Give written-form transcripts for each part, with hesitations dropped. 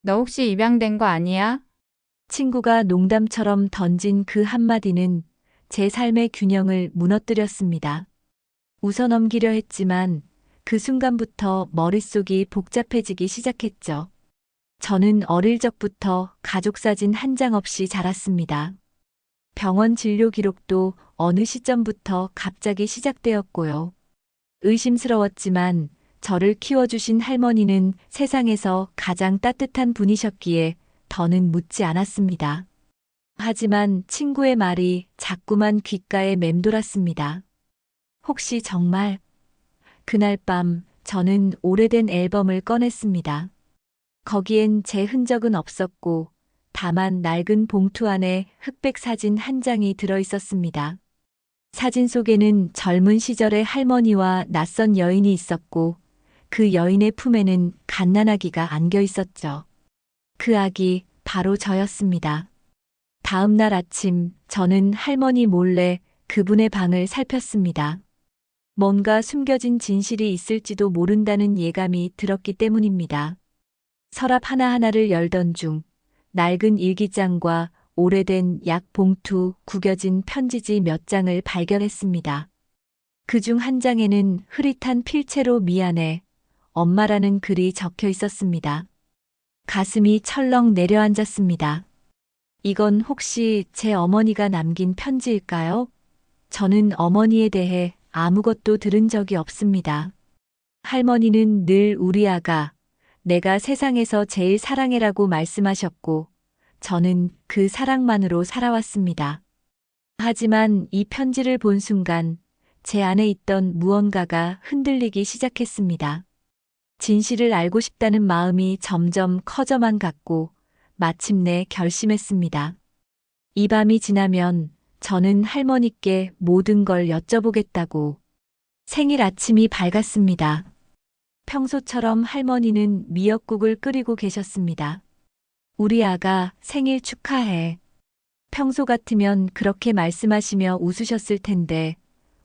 너 혹시 입양된 거 아니야? 친구가 농담처럼 던진 그 한마디는 제 삶의 균형을 무너뜨렸습니다. 웃어넘기려 했지만 그 순간부터 머릿속이 복잡해지기 시작했죠. 저는 어릴 적부터 가족 사진 한 장 없이 자랐습니다. 병원 진료 기록도 어느 시점부터 갑자기 시작되었고요. 의심스러웠지만 저를 키워주신 할머니는 세상에서 가장 따뜻한 분이셨기에 더는 묻지 않았습니다. 하지만 친구의 말이 자꾸만 귓가에 맴돌았습니다. 혹시 정말? 그날 밤 저는 오래된 앨범을 꺼냈습니다. 거기엔 제 흔적은 없었고 다만 낡은 봉투 안에 흑백 사진 한 장이 들어 있었습니다. 사진 속에는 젊은 시절의 할머니와 낯선 여인이 있었고 그 여인의 품에는 갓난아기가 안겨 있었죠. 그 아기 바로 저였습니다. 다음 날 아침 저는 할머니 몰래 그분의 방을 살폈습니다. 뭔가 숨겨진 진실이 있을지도 모른다는 예감이 들었기 때문입니다. 서랍 하나하나를 열던 중 낡은 일기장과 오래된 약 봉투, 구겨진 편지지 몇 장을 발견했습니다. 그중 한 장에는 흐릿한 필체로 미안해, 엄마라는 글이 적혀 있었습니다. 가슴이 철렁 내려앉았습니다. 이건 혹시 제 어머니가 남긴 편지일까요? 저는 어머니에 대해 아무것도 들은 적이 없습니다. 할머니는 늘 우리 아가, 내가 세상에서 제일 사랑해라고 말씀하셨고, 저는 그 사랑만으로 살아왔습니다. 하지만 이 편지를 본 순간 제 안에 있던 무언가가 흔들리기 시작했습니다. 진실을 알고 싶다는 마음이 점점 커져만 갔고 마침내 결심했습니다. 이 밤이 지나면 저는 할머니께 모든 걸 여쭤보겠다고. 생일 아침이 밝았습니다. 평소처럼 할머니는 미역국을 끓이고 계셨습니다. 우리 아가 생일 축하해. 평소 같으면 그렇게 말씀하시며 웃으셨을 텐데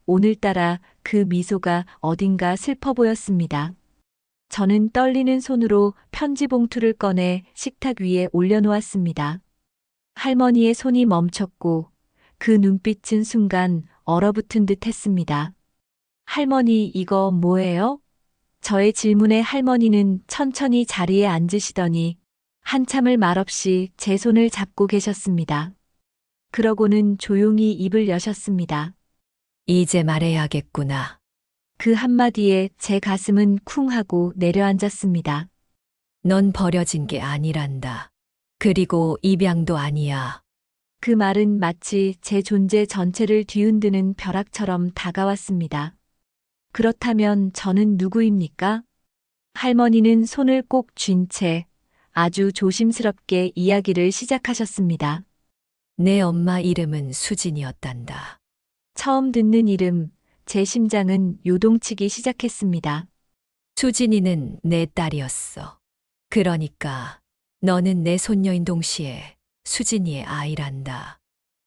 오늘따라 그 미소가 어딘가 슬퍼 보였습니다. 저는 떨리는 손으로 편지 봉투를 꺼내 식탁 위에 올려놓았습니다. 할머니의 손이 멈췄고 그 눈빛은 순간 얼어붙은 듯 했습니다. 할머니, 이거 뭐예요? 저의 질문에 할머니는 천천히 자리에 앉으시더니 한참을 말없이 제 손을 잡고 계셨습니다. 그러고는 조용히 입을 여셨습니다. 이제 말해야겠구나. 그 한마디에 제 가슴은 쿵 하고 내려앉았습니다. 넌 버려진 게 아니란다. 그리고 입양도 아니야. 그 말은 마치 제 존재 전체를 뒤흔드는 벼락처럼 다가왔습니다. 그렇다면 저는 누구입니까? 할머니는 손을 꼭 쥔 채 아주 조심스럽게 이야기를 시작하셨습니다. 내 엄마 이름은 수진이었단다. 처음 듣는 이름, 제 심장은 요동치기 시작했습니다. 수진이는 내 딸이었어. 그러니까 너는 내 손녀인 동시에 수진이의 아이란다.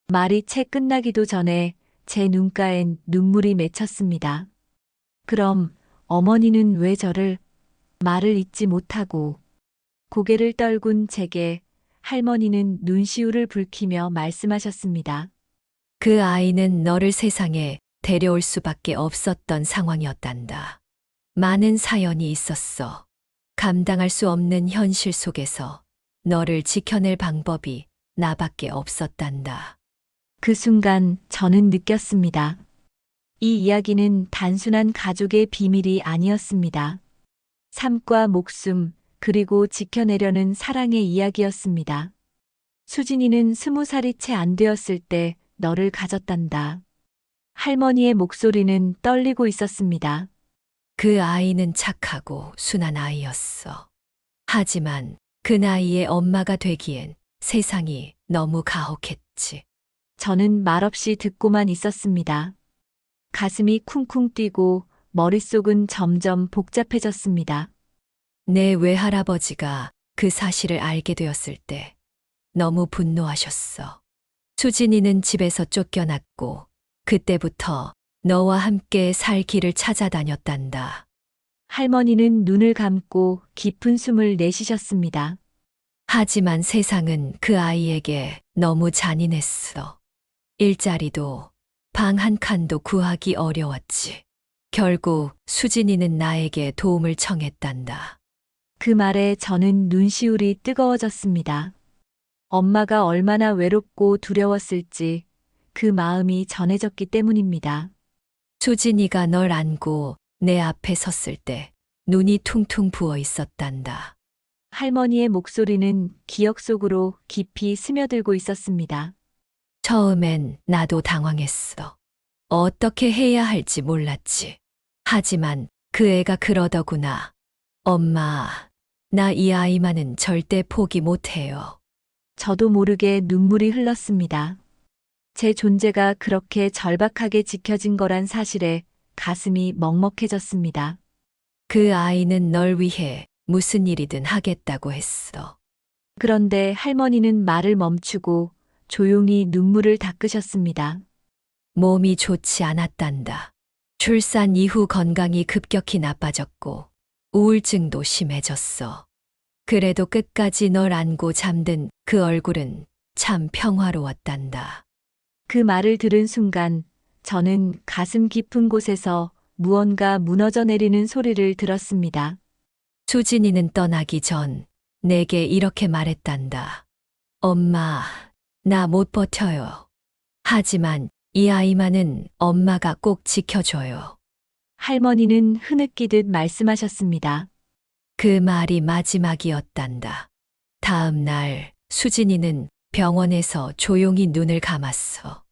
말이 채 끝나기도 전에 제 눈가엔 눈물이 맺혔습니다. 그럼 어머니는 왜 저를 말을 잇지 못하고 고개를 떨군 제게 할머니는 눈시울을 붉히며 말씀하셨습니다. 그 아이는 너를 세상에 데려올 수밖에 없었던 상황이었단다. 많은 사연이 있었어. 감당할 수 없는 현실 속에서 너를 지켜낼 방법이 나밖에 없었단다. 그 순간 저는 느꼈습니다. 이 이야기는 단순한 가족의 비밀이 아니었습니다. 삶과 목숨, 그리고 지켜내려는 사랑의 이야기였습니다. 수진이는 20살이 채 안 되었을 때 너를 가졌단다. 할머니의 목소리는 떨리고 있었습니다. 그 아이는 착하고 순한 아이였어. 하지만 그 나이에 엄마가 되기엔 세상이 너무 가혹했지. 저는 말없이 듣고만 있었습니다. 가슴이 쿵쿵 뛰고 머릿속은 점점 복잡해졌습니다. 내 외할아버지가 그 사실을 알게 되었을 때 너무 분노하셨어. 수진이는 집에서 쫓겨났고 그때부터 너와 함께 살 길을 찾아다녔단다. 할머니는 눈을 감고 깊은 숨을 내쉬셨습니다. 하지만 세상은 그 아이에게 너무 잔인했어. 일자리도 방 한 칸도 구하기 어려웠지. 결국 수진이는 나에게 도움을 청했단다. 그 말에 저는 눈시울이 뜨거워졌습니다. 엄마가 얼마나 외롭고 두려웠을지 그 마음이 전해졌기 때문입니다. 수진이가 널 안고 내 앞에 섰을 때 눈이 퉁퉁 부어 있었단다. 할머니의 목소리는 기억 속으로 깊이 스며들고 있었습니다. 처음엔 나도 당황했어. 어떻게 해야 할지 몰랐지. 하지만 그 애가 그러더구나. 엄마, 나 이 아이만은 절대 포기 못해요. 저도 모르게 눈물이 흘렀습니다. 제 존재가 그렇게 절박하게 지켜진 거란 사실에 가슴이 먹먹해졌습니다. 그 아이는 널 위해 무슨 일이든 하겠다고 했어. 그런데 할머니는 말을 멈추고 조용히 눈물을 닦으셨습니다. 몸이 좋지 않았단다. 출산 이후 건강이 급격히 나빠졌고 우울증도 심해졌어. 그래도 끝까지 널 안고 잠든 그 얼굴은 참 평화로웠단다. 그 말을 들은 순간 저는 가슴 깊은 곳에서 무언가 무너져 내리는 소리를 들었습니다. 수진이는 떠나기 전 내게 이렇게 말했단다. 엄마, 나 못 버텨요. 하지만 이 아이만은 엄마가 꼭 지켜줘요. 할머니는 흐느끼듯 말씀하셨습니다. 그 말이 마지막이었단다. 다음 날 수진이는 병원에서 조용히 눈을 감았어.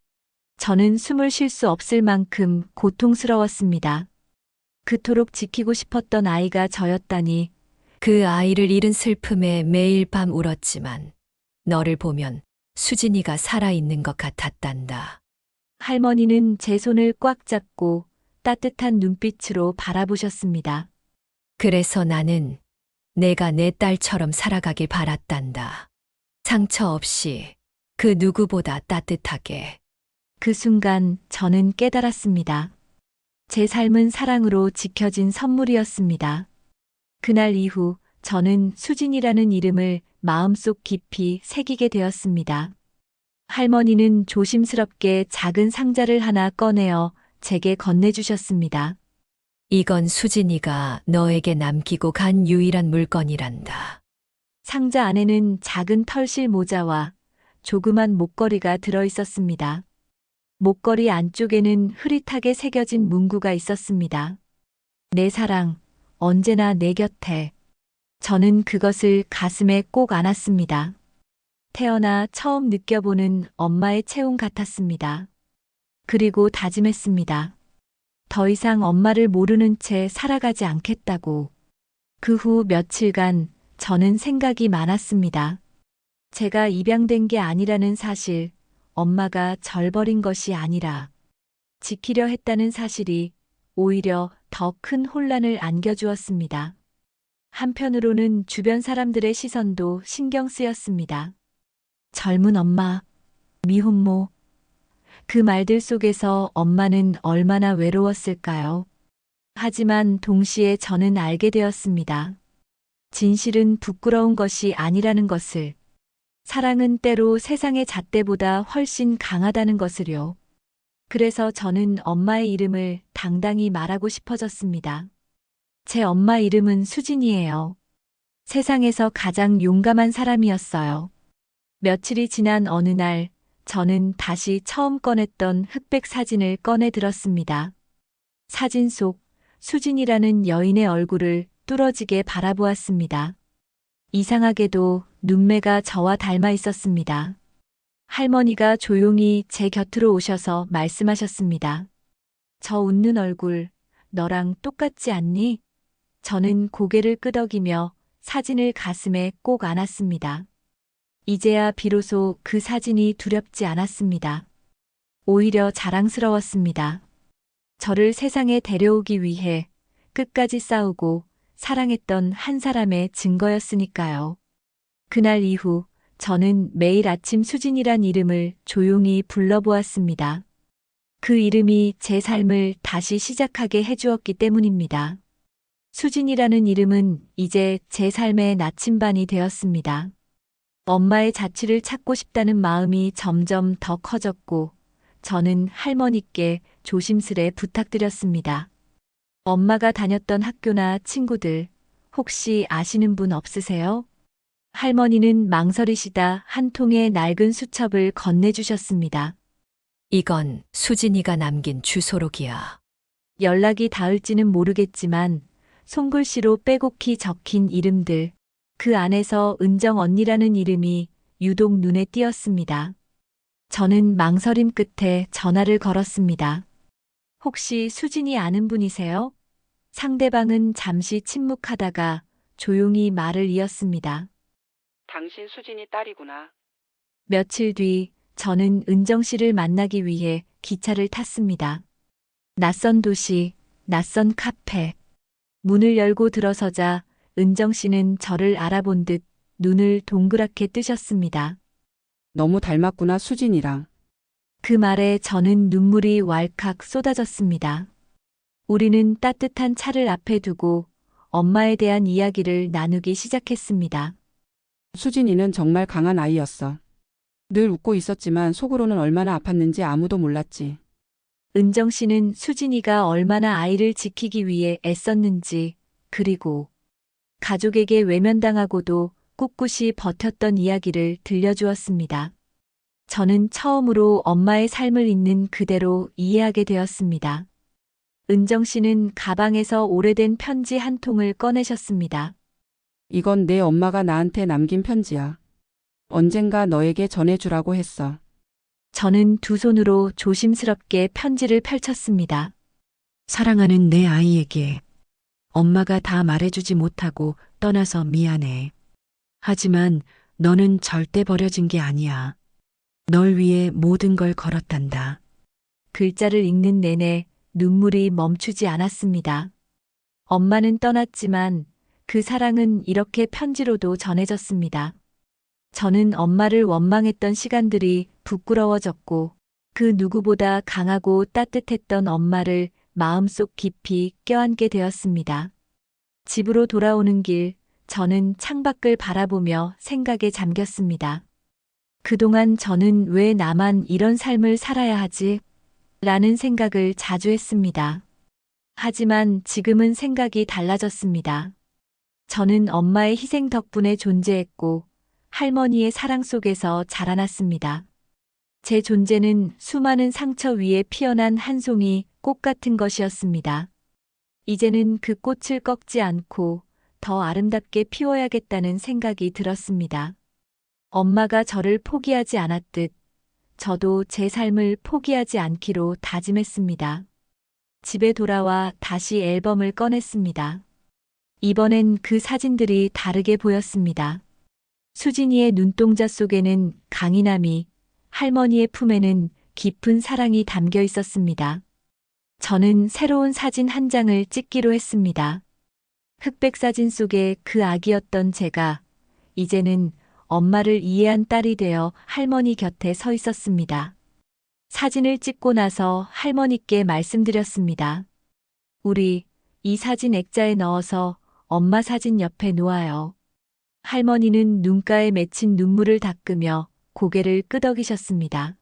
저는 숨을 쉴 수 없을 만큼 고통스러웠습니다. 그토록 지키고 싶었던 아이가 저였다니. 그 아이를 잃은 슬픔에 매일 밤 울었지만 너를 보면 수진이가 살아있는 것 같았단다. 할머니는 제 손을 꽉 잡고 따뜻한 눈빛으로 바라보셨습니다. 그래서 나는 내가 내 딸처럼 살아가길 바랐단다. 상처 없이 그 누구보다 따뜻하게. 그 순간 저는 깨달았습니다. 제 삶은 사랑으로 지켜진 선물이었습니다. 그날 이후 저는 수진이라는 이름을 마음속 깊이 새기게 되었습니다. 할머니는 조심스럽게 작은 상자를 하나 꺼내어 제게 건네주셨습니다. 이건 수진이가 너에게 남기고 간 유일한 물건이란다. 상자 안에는 작은 털실 모자와 조그만 목걸이가 들어 있었습니다. 목걸이 안쪽에는 흐릿하게 새겨진 문구가 있었습니다. 내 사랑, 언제나 내 곁에. 저는 그것을 가슴에 꼭 안았습니다. 태어나 처음 느껴보는 엄마의 체온 같았습니다. 그리고 다짐했습니다. 더 이상 엄마를 모르는 채 살아가지 않겠다고. 그 후 며칠간 저는 생각이 많았습니다. 제가 입양된 게 아니라는 사실, 엄마가 절 버린 것이 아니라 지키려 했다는 사실이 오히려 더 큰 혼란을 안겨주었습니다. 한편으로는 주변 사람들의 시선도 신경 쓰였습니다. 젊은 엄마, 미혼모. 그 말들 속에서 엄마는 얼마나 외로웠을까요? 하지만 동시에 저는 알게 되었습니다. 진실은 부끄러운 것이 아니라는 것을. 사랑은 때로 세상의 잣대보다 훨씬 강하다는 것을요. 그래서 저는 엄마의 이름을 당당히 말하고 싶어졌습니다. 제 엄마 이름은 수진이에요. 세상에서 가장 용감한 사람이었어요. 며칠이 지난 어느 날, 저는 다시 처음 꺼냈던 흑백 사진을 꺼내 들었습니다. 사진 속 수진이라는 여인의 얼굴을 뚫어지게 바라보았습니다. 이상하게도 눈매가 저와 닮아 있었습니다. 할머니가 조용히 제 곁으로 오셔서 말씀하셨습니다. 저 웃는 얼굴, 너랑 똑같지 않니? 저는 고개를 끄덕이며 사진을 가슴에 꼭 안았습니다. 이제야 비로소 그 사진이 두렵지 않았습니다. 오히려 자랑스러웠습니다. 저를 세상에 데려오기 위해 끝까지 싸우고 사랑했던 한 사람의 증거였으니까요. 그날 이후 저는 매일 아침 수진이란 이름을 조용히 불러보았습니다. 그 이름이 제 삶을 다시 시작하게 해주었기 때문입니다. 수진이라는 이름은 이제 제 삶의 나침반이 되었습니다. 엄마의 자취를 찾고 싶다는 마음이 점점 더 커졌고, 저는 할머니께 조심스레 부탁드렸습니다. 엄마가 다녔던 학교나 친구들, 혹시 아시는 분 없으세요? 할머니는 망설이시다 한 통의 낡은 수첩을 건네주셨습니다. 이건 수진이가 남긴 주소록이야. 연락이 닿을지는 모르겠지만 손글씨로 빼곡히 적힌 이름들, 그 안에서 은정 언니라는 이름이 유독 눈에 띄었습니다. 저는 망설임 끝에 전화를 걸었습니다. 혹시 수진이 아는 분이세요? 상대방은 잠시 침묵하다가 조용히 말을 이었습니다. 당신 수진이 딸이구나. 며칠 뒤 저는 은정 씨를 만나기 위해 기차를 탔습니다. 낯선 도시, 낯선 카페. 문을 열고 들어서자 은정 씨는 저를 알아본 듯 눈을 동그랗게 뜨셨습니다. 너무 닮았구나, 수진이랑. 그 말에 저는 눈물이 왈칵 쏟아졌습니다. 우리는 따뜻한 차를 앞에 두고 엄마에 대한 이야기를 나누기 시작했습니다. 수진이는 정말 강한 아이였어. 늘 웃고 있었지만 속으로는 얼마나 아팠는지 아무도 몰랐지. 은정 씨는 수진이가 얼마나 아이를 지키기 위해 애썼는지, 그리고 가족에게 외면당하고도 꿋꿋이 버텼던 이야기를 들려주었습니다. 저는 처음으로 엄마의 삶을 있는 그대로 이해하게 되었습니다. 은정 씨는 가방에서 오래된 편지 한 통을 꺼내셨습니다. 이건 내 엄마가 나한테 남긴 편지야. 언젠가 너에게 전해주라고 했어. 저는 두 손으로 조심스럽게 편지를 펼쳤습니다. 사랑하는 내 아이에게 엄마가 다 말해주지 못하고 떠나서 미안해. 하지만 너는 절대 버려진 게 아니야. 널 위해 모든 걸 걸었단다. 글자를 읽는 내내 눈물이 멈추지 않았습니다. 엄마는 떠났지만 그 사랑은 이렇게 편지로도 전해졌습니다. 저는 엄마를 원망했던 시간들이 부끄러워졌고 그 누구보다 강하고 따뜻했던 엄마를 마음속 깊이 껴안게 되었습니다. 집으로 돌아오는 길, 저는 창밖을 바라보며 생각에 잠겼습니다. 그동안 저는 왜 나만 이런 삶을 살아야 하지? 라는 생각을 자주 했습니다. 하지만 지금은 생각이 달라졌습니다. 저는 엄마의 희생 덕분에 존재했고 할머니의 사랑 속에서 자라났습니다. 제 존재는 수많은 상처 위에 피어난 한 송이 꽃 같은 것이었습니다. 이제는 그 꽃을 꺾지 않고 더 아름답게 피워야겠다는 생각이 들었습니다. 엄마가 저를 포기하지 않았듯 저도 제 삶을 포기하지 않기로 다짐했습니다. 집에 돌아와 다시 앨범을 꺼냈습니다. 이번엔 그 사진들이 다르게 보였습니다. 수진이의 눈동자 속에는 강인함이, 할머니의 품에는 깊은 사랑이 담겨 있었습니다. 저는 새로운 사진 한 장을 찍기로 했습니다. 흑백 사진 속에 그 아기였던 제가 이제는 엄마를 이해한 딸이 되어 할머니 곁에 서 있었습니다. 사진을 찍고 나서 할머니께 말씀드렸습니다. 우리 이 사진 액자에 넣어서 엄마 사진 옆에 놓아요. 할머니는 눈가에 맺힌 눈물을 닦으며 고개를 끄덕이셨습니다.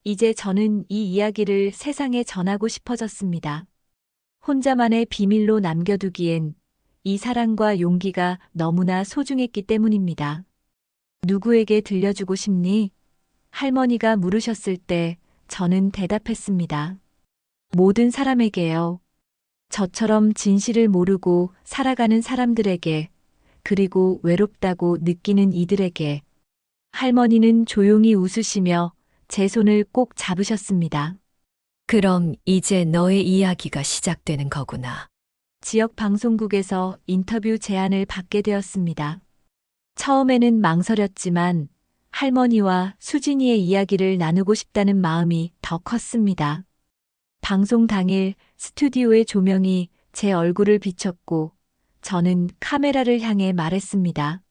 이제 저는 이 이야기를 세상에 전하고 싶어졌습니다. 혼자만의 비밀로 남겨두기엔 이 사랑과 용기가 너무나 소중했기 때문입니다. 누구에게 들려주고 싶니? 할머니가 물으셨을 때 저는 대답했습니다. 모든 사람에게요. 저처럼 진실을 모르고 살아가는 사람들에게, 그리고 외롭다고 느끼는 이들에게. 할머니는 조용히 웃으시며 제 손을 꼭 잡으셨습니다. 그럼 이제 너의 이야기가 시작되는 거구나. 지역 방송국에서 인터뷰 제안을 받게 되었습니다. 처음에는 망설였지만 할머니와 수진이의 이야기를 나누고 싶다는 마음이 더 컸습니다. 방송 당일 스튜디오의 조명이 제 얼굴을 비췄고 저는 카메라를 향해 말했습니다.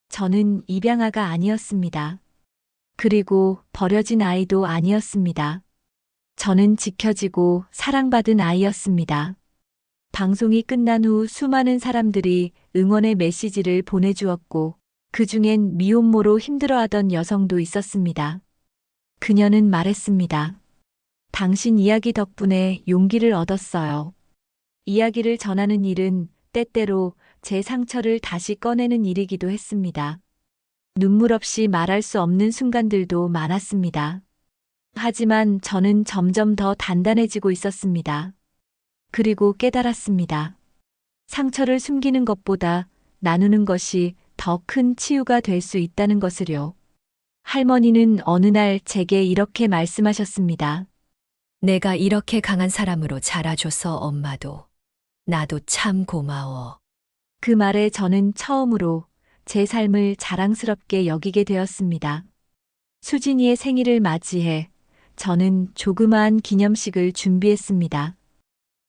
저는 입양아가 아니었습니다. 그리고 버려진 아이도 아니었습니다. 저는 지켜지고 사랑받은 아이였습니다. 방송이 끝난 후 수많은 사람들이 응원의 메시지를 보내주었고 그 중엔 미혼모로 힘들어하던 여성도 있었습니다. 그녀는 말했습니다. 당신 이야기 덕분에 용기를 얻었어요. 이야기를 전하는 일은 때때로 제 상처를 다시 꺼내는 일이기도 했습니다. 눈물 없이 말할 수 없는 순간들도 많았습니다. 하지만 저는 점점 더 단단해지고 있었습니다. 그리고 깨달았습니다. 상처를 숨기는 것보다 나누는 것이 더 큰 치유가 될 수 있다는 것을요. 할머니는 어느 날 제게 이렇게 말씀하셨습니다. 내가 이렇게 강한 사람으로 자라줘서 엄마도 나도 참 고마워. 그 말에 저는 처음으로 제 삶을 자랑스럽게 여기게 되었습니다. 수진이의 생일을 맞이해 저는 조그마한 기념식을 준비했습니다.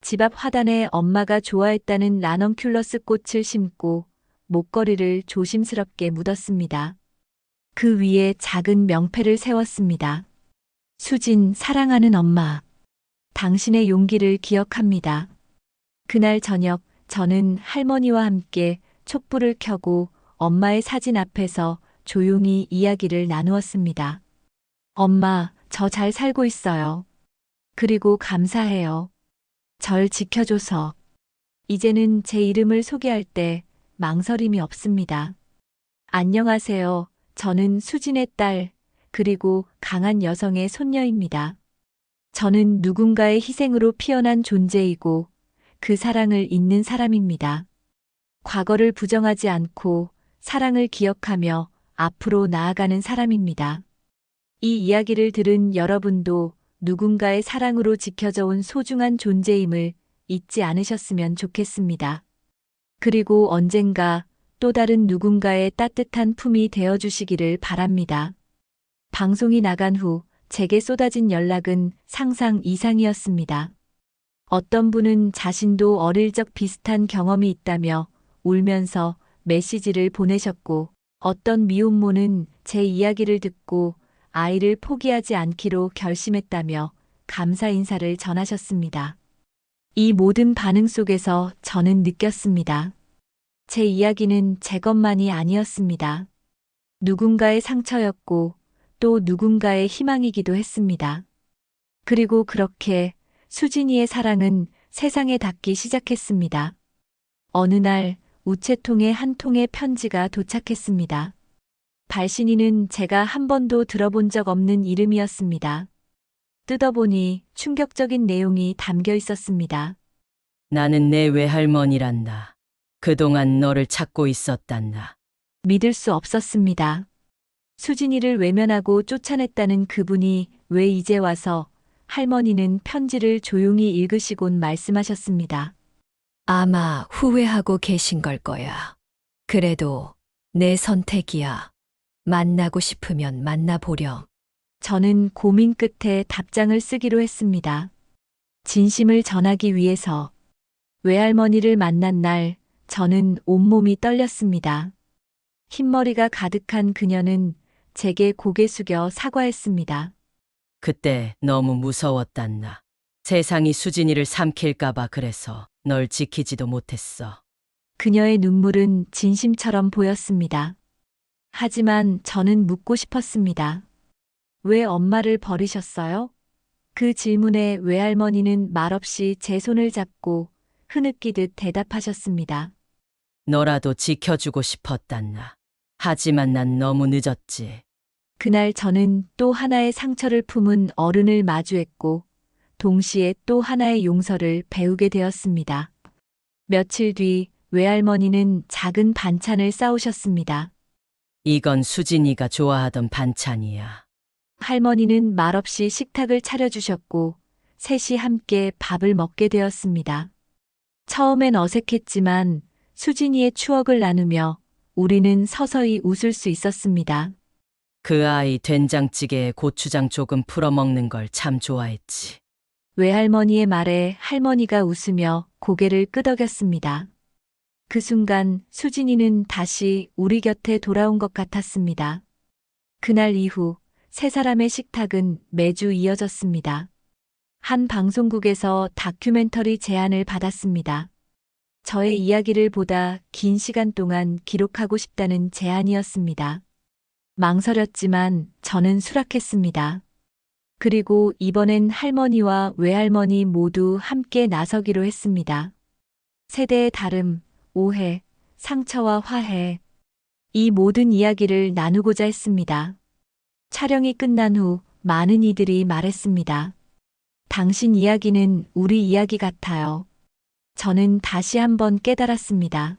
집 앞 화단에 엄마가 좋아했다는 라넌큘러스 꽃을 심고 목걸이를 조심스럽게 묻었습니다. 그 위에 작은 명패를 세웠습니다. 수진, 사랑하는 엄마. 당신의 용기를 기억합니다. 그날 저녁 저는 할머니와 함께 촛불을 켜고 엄마의 사진 앞에서 조용히 이야기를 나누었습니다. 엄마, 저 잘 살고 있어요. 그리고 감사해요. 절 지켜줘서. 이제는 제 이름을 소개할 때 망설임이 없습니다. 안녕하세요. 저는 수진의 딸, 그리고 강한 여성의 손녀입니다. 저는 누군가의 희생으로 피어난 존재이고 그 사랑을 잇는 사람입니다. 과거를 부정하지 않고 사랑을 기억하며 앞으로 나아가는 사람입니다. 이 이야기를 들은 여러분도 누군가의 사랑으로 지켜져 온 소중한 존재임을 잊지 않으셨으면 좋겠습니다. 그리고 언젠가 또 다른 누군가의 따뜻한 품이 되어주시기를 바랍니다. 방송이 나간 후 제게 쏟아진 연락은 상상 이상이었습니다. 어떤 분은 자신도 어릴 적 비슷한 경험이 있다며 울면서 메시지를 보내셨고, 어떤 미혼모는 제 이야기를 듣고 아이를 포기하지 않기로 결심했다며 감사 인사를 전하셨습니다. 이 모든 반응 속에서 저는 느꼈습니다. 제 이야기는 제 것만이 아니었습니다. 누군가의 상처였고 또 누군가의 희망이기도 했습니다. 그리고 그렇게 수진이의 사랑은 세상에 닿기 시작했습니다. 어느 날 우체통에 한 통의 편지가 도착했습니다. 발신인은 제가 한 번도 들어본 적 없는 이름이었습니다. 뜯어보니 충격적인 내용이 담겨 있었습니다. 나는 내 외할머니란다. 그동안 너를 찾고 있었단다. 믿을 수 없었습니다. 수진이를 외면하고 쫓아냈다는 그분이 왜 이제 와서 할머니는 편지를 조용히 읽으시곤 말씀하셨습니다. 아마 후회하고 계신 걸 거야. 그래도 내 선택이야. 만나고 싶으면 만나보렴. 저는 고민 끝에 답장을 쓰기로 했습니다. 진심을 전하기 위해서. 외할머니를 만난 날 저는 온몸이 떨렸습니다. 흰머리가 가득한 그녀는 제게 고개 숙여 사과했습니다. 그때 너무 무서웠단다. 세상이 수진이를 삼킬까봐 그래서 널 지키지도 못했어. 그녀의 눈물은 진심처럼 보였습니다. 하지만 저는 묻고 싶었습니다. 왜 엄마를 버리셨어요? 그 질문에 외할머니는 말없이 제 손을 잡고 흐느끼듯 대답하셨습니다. 너라도 지켜주고 싶었단다. 하지만 난 너무 늦었지. 그날 저는 또 하나의 상처를 품은 어른을 마주했고 동시에 또 하나의 용서를 배우게 되었습니다. 며칠 뒤 외할머니는 작은 반찬을 싸우셨습니다. 이건 수진이가 좋아하던 반찬이야. 할머니는 말없이 식탁을 차려주셨고 셋이 함께 밥을 먹게 되었습니다. 처음엔 어색했지만 수진이의 추억을 나누며 우리는 서서히 웃을 수 있었습니다. 그 아이 된장찌개에 고추장 조금 풀어 먹는 걸 참 좋아했지. 외할머니의 말에 할머니가 웃으며 고개를 끄덕였습니다. 그 순간 수진이는 다시 우리 곁에 돌아온 것 같았습니다. 그날 이후 세 사람의 식탁은 매주 이어졌습니다. 한 방송국에서 다큐멘터리 제안을 받았습니다. 저의 이야기를 보다 긴 시간 동안 기록하고 싶다는 제안이었습니다. 망설였지만 저는 수락했습니다. 그리고 이번엔 할머니와 외할머니 모두 함께 나서기로 했습니다. 세대의 다름, 오해, 상처와 화해, 이 모든 이야기를 나누고자 했습니다. 촬영이 끝난 후 많은 이들이 말했습니다. 당신 이야기는 우리 이야기 같아요. 저는 다시 한번 깨달았습니다.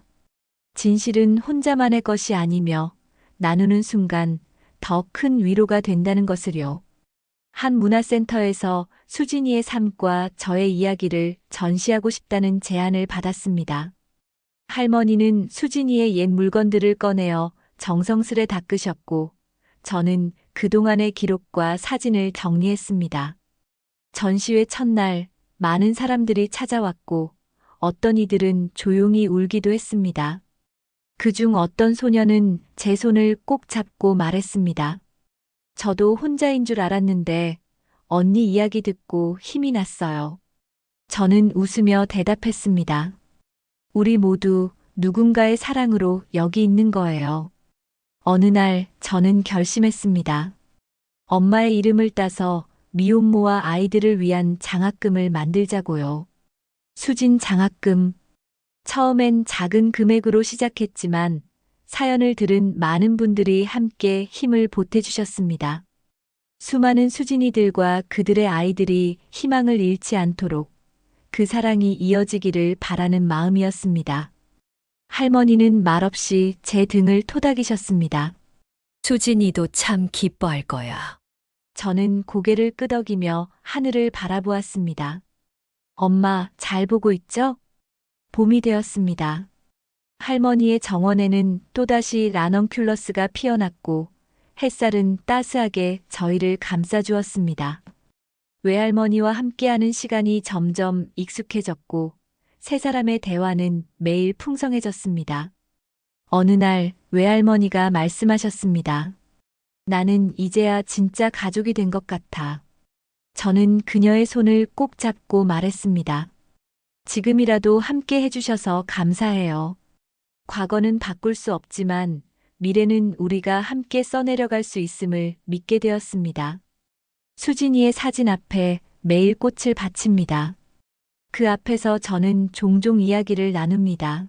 진실은 혼자만의 것이 아니며 나누는 순간 더 큰 위로가 된다는 것을요. 한 문화센터에서 수진이의 삶과 저의 이야기를 전시하고 싶다는 제안을 받았습니다. 할머니는 수진이의 옛 물건들을 꺼내어 정성스레 닦으셨고, 저는 그동안의 기록과 사진을 정리했습니다. 전시회 첫날 많은 사람들이 찾아왔고, 어떤 이들은 조용히 울기도 했습니다. 그중 어떤 소녀는 제 손을 꼭 잡고 말했습니다. 저도 혼자인 줄 알았는데 언니 이야기 듣고 힘이 났어요. 저는 웃으며 대답했습니다. 우리 모두 누군가의 사랑으로 여기 있는 거예요. 어느 날 저는 결심했습니다. 엄마의 이름을 따서 미혼모와 아이들을 위한 장학금을 만들자고요. 수진 장학금. 처음엔 작은 금액으로 시작했지만 사연을 들은 많은 분들이 함께 힘을 보태주셨습니다. 수많은 수진이들과 그들의 아이들이 희망을 잃지 않도록 그 사랑이 이어지기를 바라는 마음이었습니다. 할머니는 말없이 제 등을 토닥이셨습니다. 수진이도 참 기뻐할 거야. 저는 고개를 끄덕이며 하늘을 바라보았습니다. 엄마, 잘 보고 있죠? 봄이 되었습니다. 할머니의 정원에는 또다시 라넌큘러스가 피어났고 햇살은 따스하게 저희를 감싸주었습니다. 외할머니와 함께하는 시간이 점점 익숙해졌고 세 사람의 대화는 매일 풍성해졌습니다. 어느 날 외할머니가 말씀하셨습니다. 나는 이제야 진짜 가족이 된 것 같아. 저는 그녀의 손을 꼭 잡고 말했습니다. 지금이라도 함께 해주셔서 감사해요. 과거는 바꿀 수 없지만 미래는 우리가 함께 써내려갈 수 있음을 믿게 되었습니다. 수진이의 사진 앞에 매일 꽃을 바칩니다. 그 앞에서 저는 종종 이야기를 나눕니다.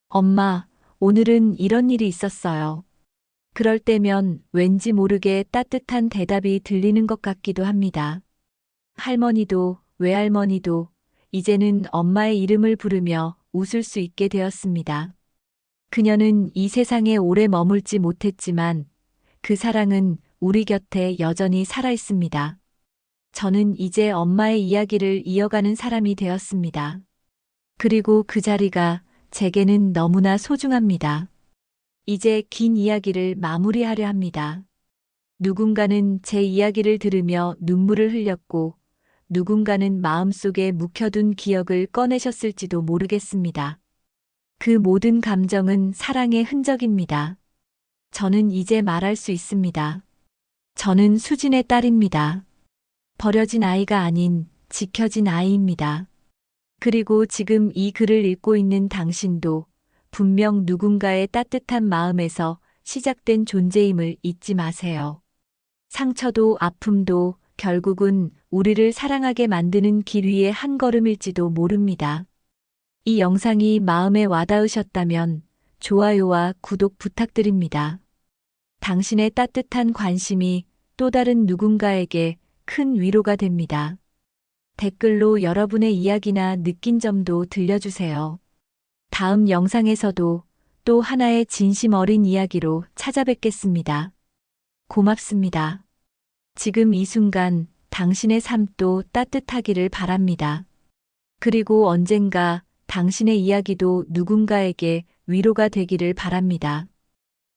엄마, 오늘은 이런 일이 있었어요. 그럴 때면 왠지 모르게 따뜻한 대답이 들리는 것 같기도 합니다. 할머니도 외할머니도 이제는 엄마의 이름을 부르며 웃을 수 있게 되었습니다. 그녀는 이 세상에 오래 머물지 못했지만 그 사랑은 우리 곁에 여전히 살아 있습니다. 저는 이제 엄마의 이야기를 이어가는 사람이 되었습니다. 그리고 그 자리가 제게는 너무나 소중합니다. 이제 긴 이야기를 마무리하려 합니다. 누군가는 제 이야기를 들으며 눈물을 흘렸고 누군가는 마음속에 묵혀둔 기억을 꺼내셨을지도 모르겠습니다. 그 모든 감정은 사랑의 흔적입니다. 저는 이제 말할 수 있습니다. 저는 수진의 딸입니다. 버려진 아이가 아닌 지켜진 아이입니다. 그리고 지금 이 글을 읽고 있는 당신도 분명 누군가의 따뜻한 마음에서 시작된 존재임을 잊지 마세요. 상처도 아픔도 결국은 우리를 사랑하게 만드는 길 위의 한 걸음일지도 모릅니다. 이 영상이 마음에 와닿으셨다면 좋아요와 구독 부탁드립니다. 당신의 따뜻한 관심이 또 다른 누군가에게 큰 위로가 됩니다. 댓글로 여러분의 이야기나 느낀 점도 들려주세요. 다음 영상에서도 또 하나의 진심 어린 이야기로 찾아뵙겠습니다. 고맙습니다. 지금 이 순간 당신의 삶도 따뜻하기를 바랍니다. 그리고 언젠가 당신의 이야기도 누군가에게 위로가 되기를 바랍니다.